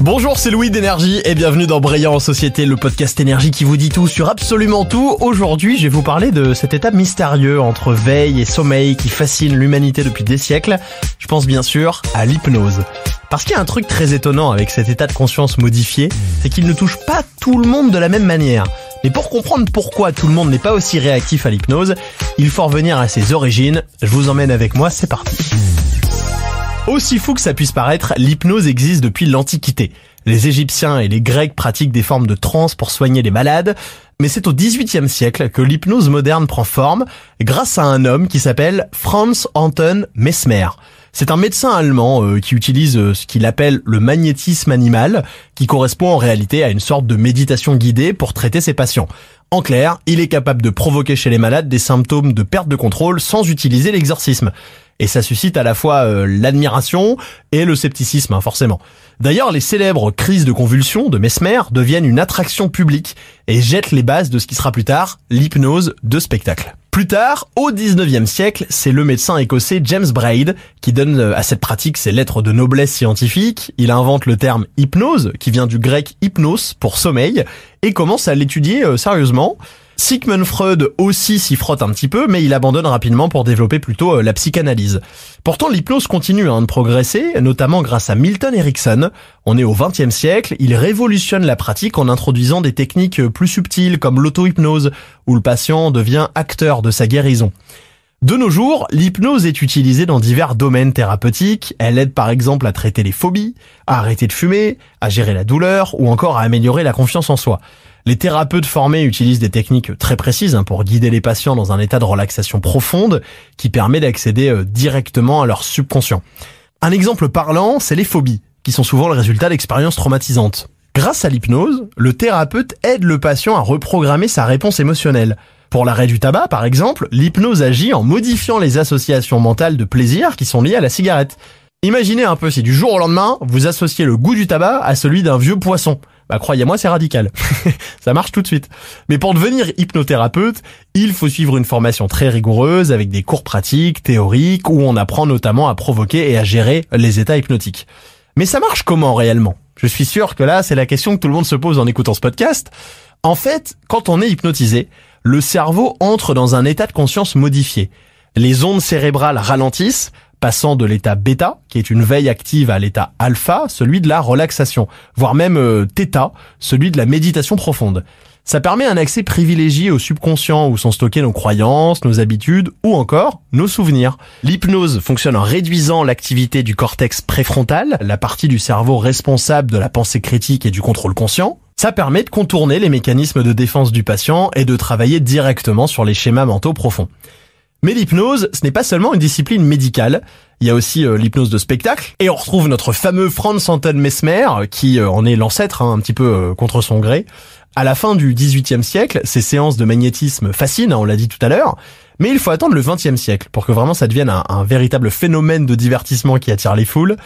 Bonjour, c'est Louis d'Énergie et bienvenue dans Brillant en Société, le podcast énergie qui vous dit tout sur absolument tout. Aujourd'hui, je vais vous parler de cet état mystérieux entre veille et sommeil qui fascine l'humanité depuis des siècles. Je pense bien sûr à l'hypnose. Parce qu'il y a un truc très étonnant avec cet état de conscience modifié, c'est qu'il ne touche pas tout le monde de la même manière. Mais pour comprendre pourquoi tout le monde n'est pas aussi réactif à l'hypnose, il faut revenir à ses origines. Je vous emmène avec moi, c'est parti. Aussi fou que ça puisse paraître, l'hypnose existe depuis l'Antiquité. Les Égyptiens et les Grecs pratiquent des formes de transe pour soigner les malades, mais c'est au XVIIIe siècle que l'hypnose moderne prend forme grâce à un homme qui s'appelle Franz Anton Mesmer. C'est un médecin allemand qui utilise ce qu'il appelle le magnétisme animal, qui correspond en réalité à une sorte de méditation guidée pour traiter ses patients. En clair, il est capable de provoquer chez les malades des symptômes de perte de contrôle sans utiliser l'exorcisme. Et ça suscite à la fois l'admiration et le scepticisme, forcément. D'ailleurs, les célèbres crises de convulsions de Mesmer deviennent une attraction publique et jettent les bases de ce qui sera plus tard l'hypnose de spectacle. Plus tard, au 19e siècle, c'est le médecin écossais James Braid qui donne à cette pratique ses lettres de noblesse scientifique. Il invente le terme hypnose, qui vient du grec hypnos pour sommeil, et commence à l'étudier sérieusement. Sigmund Freud aussi s'y frotte un petit peu, mais il abandonne rapidement pour développer plutôt la psychanalyse. Pourtant, l'hypnose continue de progresser, notamment grâce à Milton Erickson. On est au XXe siècle, il révolutionne la pratique en introduisant des techniques plus subtiles comme l'auto-hypnose, où le patient devient acteur de sa guérison. De nos jours, l'hypnose est utilisée dans divers domaines thérapeutiques. Elle aide par exemple à traiter les phobies, à arrêter de fumer, à gérer la douleur ou encore à améliorer la confiance en soi. Les thérapeutes formés utilisent des techniques très précises pour guider les patients dans un état de relaxation profonde qui permet d'accéder directement à leur subconscient. Un exemple parlant, c'est les phobies, qui sont souvent le résultat d'expériences traumatisantes. Grâce à l'hypnose, le thérapeute aide le patient à reprogrammer sa réponse émotionnelle. Pour l'arrêt du tabac, par exemple, l'hypnose agit en modifiant les associations mentales de plaisir qui sont liées à la cigarette. Imaginez un peu si du jour au lendemain, vous associez le goût du tabac à celui d'un vieux poisson. Croyez-moi, c'est radical. Ça marche tout de suite. Mais pour devenir hypnothérapeute, il faut suivre une formation très rigoureuse avec des cours pratiques, théoriques, où on apprend notamment à provoquer et à gérer les états hypnotiques. Mais ça marche comment réellement ? Je suis sûr que là, c'est la question que tout le monde se pose en écoutant ce podcast. En fait, quand on est hypnotisé, le cerveau entre dans un état de conscience modifié. Les ondes cérébrales ralentissent, passant de l'état bêta, qui est une veille active, à l'état alpha, celui de la relaxation, voire même theta, celui de la méditation profonde. Ça permet un accès privilégié au subconscient où sont stockées nos croyances, nos habitudes ou encore nos souvenirs. L'hypnose fonctionne en réduisant l'activité du cortex préfrontal, la partie du cerveau responsable de la pensée critique et du contrôle conscient. Ça permet de contourner les mécanismes de défense du patient et de travailler directement sur les schémas mentaux profonds. Mais l'hypnose, ce n'est pas seulement une discipline médicale, il y a aussi l'hypnose de spectacle, et on retrouve notre fameux Franz Anton Mesmer, qui en est l'ancêtre, un petit peu contre son gré. À la fin du XVIIIe siècle, ces séances de magnétisme fascinent, on l'a dit tout à l'heure, mais il faut attendre le XXe siècle pour que vraiment ça devienne un véritable phénomène de divertissement qui attire les foules.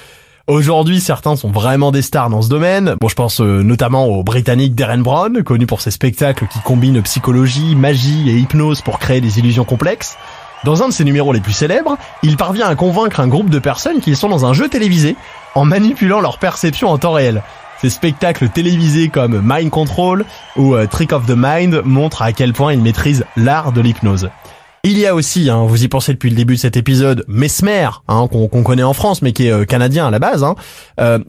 Aujourd'hui, certains sont vraiment des stars dans ce domaine. Je pense notamment au Britannique Darren Brown, connu pour ses spectacles qui combinent psychologie, magie et hypnose pour créer des illusions complexes. Dans un de ses numéros les plus célèbres, il parvient à convaincre un groupe de personnes qu'ils sont dans un jeu télévisé en manipulant leur perception en temps réel. Ces spectacles télévisés comme Mind Control ou Trick of the Mind montrent à quel point il maîtrise l'art de l'hypnose. Il y a aussi, vous y pensez depuis le début de cet épisode, Mesmer, qu'on connaît en France mais qui est canadien à la base,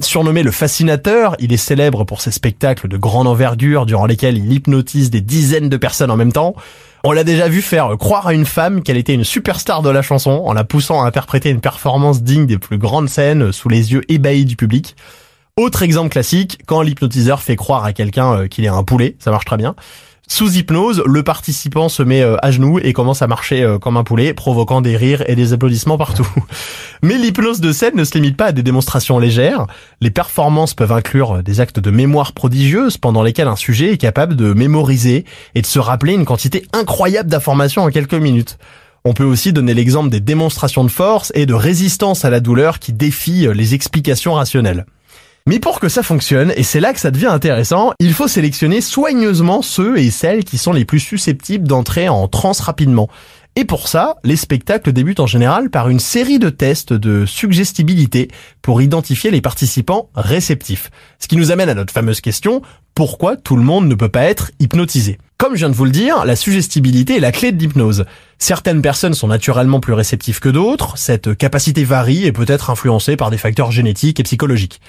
surnommé le fascinateur. Il est célèbre pour ses spectacles de grande envergure durant lesquels il hypnotise des dizaines de personnes en même temps. On l'a déjà vu faire croire à une femme qu'elle était une superstar de la chanson en la poussant à interpréter une performance digne des plus grandes scènes sous les yeux ébahis du public. Autre exemple classique, quand l'hypnotiseur fait croire à quelqu'un qu'il est un poulet, ça marche très bien. Sous hypnose, le participant se met à genoux et commence à marcher comme un poulet, provoquant des rires et des applaudissements partout. Mais l'hypnose de scène ne se limite pas à des démonstrations légères. Les performances peuvent inclure des actes de mémoire prodigieuses pendant lesquels un sujet est capable de mémoriser et de se rappeler une quantité incroyable d'informations en quelques minutes. On peut aussi donner l'exemple des démonstrations de force et de résistance à la douleur qui défient les explications rationnelles. Mais pour que ça fonctionne, et c'est là que ça devient intéressant, il faut sélectionner soigneusement ceux et celles qui sont les plus susceptibles d'entrer en transe rapidement. Et pour ça, les spectacles débutent en général par une série de tests de suggestibilité pour identifier les participants réceptifs. Ce qui nous amène à notre fameuse question, pourquoi tout le monde ne peut pas être hypnotisé ? Comme je viens de vous le dire, la suggestibilité est la clé de l'hypnose. Certaines personnes sont naturellement plus réceptives que d'autres, cette capacité varie et peut être influencée par des facteurs génétiques et psychologiques.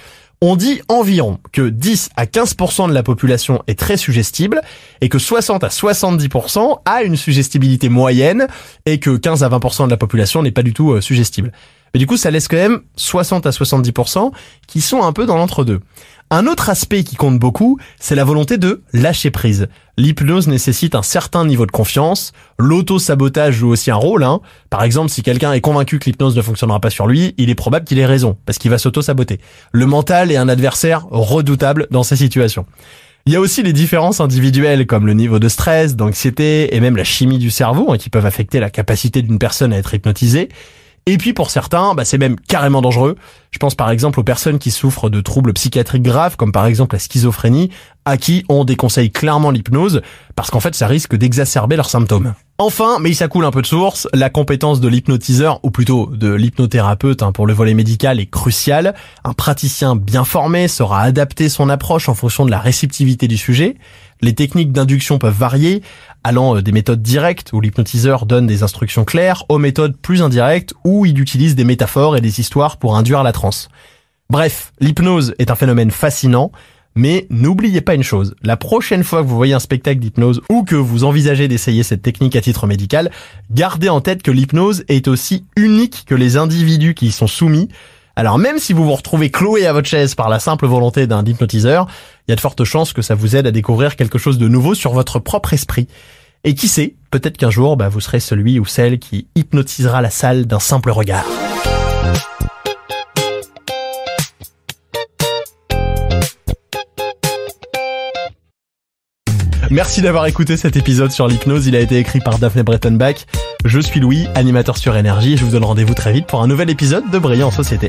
On dit environ que 10 à 15% de la population est très suggestible et que 60 à 70% a une suggestibilité moyenne et que 15 à 20% de la population n'est pas du tout suggestible. Mais du coup, ça laisse quand même 60 à 70% qui sont un peu dans l'entre-deux. Un autre aspect qui compte beaucoup, c'est la volonté de lâcher prise. L'hypnose nécessite un certain niveau de confiance. L'auto-sabotage joue aussi un rôle. Par exemple, si quelqu'un est convaincu que l'hypnose ne fonctionnera pas sur lui, il est probable qu'il ait raison, parce qu'il va s'auto-saboter. Le mental est un adversaire redoutable dans ces situations. Il y a aussi les différences individuelles, comme le niveau de stress, d'anxiété et même la chimie du cerveau, qui peuvent affecter la capacité d'une personne à être hypnotisée. Et puis pour certains, c'est même carrément dangereux. Je pense par exemple aux personnes qui souffrent de troubles psychiatriques graves, comme par exemple la schizophrénie, à qui on déconseille clairement l'hypnose, parce qu'en fait ça risque d'exacerber leurs symptômes. Enfin, mais ça coule un peu de source, la compétence de l'hypnotiseur, ou plutôt de l'hypnothérapeute pour le volet médical est cruciale. Un praticien bien formé saura adapter son approche en fonction de la réceptivité du sujet. Les techniques d'induction peuvent varier, allant des méthodes directes où l'hypnotiseur donne des instructions claires, aux méthodes plus indirectes où il utilise des métaphores et des histoires pour induire la transe. Bref, l'hypnose est un phénomène fascinant, mais n'oubliez pas une chose, la prochaine fois que vous voyez un spectacle d'hypnose ou que vous envisagez d'essayer cette technique à titre médical, gardez en tête que l'hypnose est aussi unique que les individus qui y sont soumis. Alors même si vous vous retrouvez cloué à votre chaise par la simple volonté d'un hypnotiseur, il y a de fortes chances que ça vous aide à découvrir quelque chose de nouveau sur votre propre esprit. Et qui sait, peut-être qu'un jour, vous serez celui ou celle qui hypnotisera la salle d'un simple regard. Merci d'avoir écouté cet épisode sur l'hypnose, il a été écrit par Daphné Breitenbach. Je suis Louis, animateur sur Énergie, et je vous donne rendez-vous très vite pour un nouvel épisode de Brillant en Société.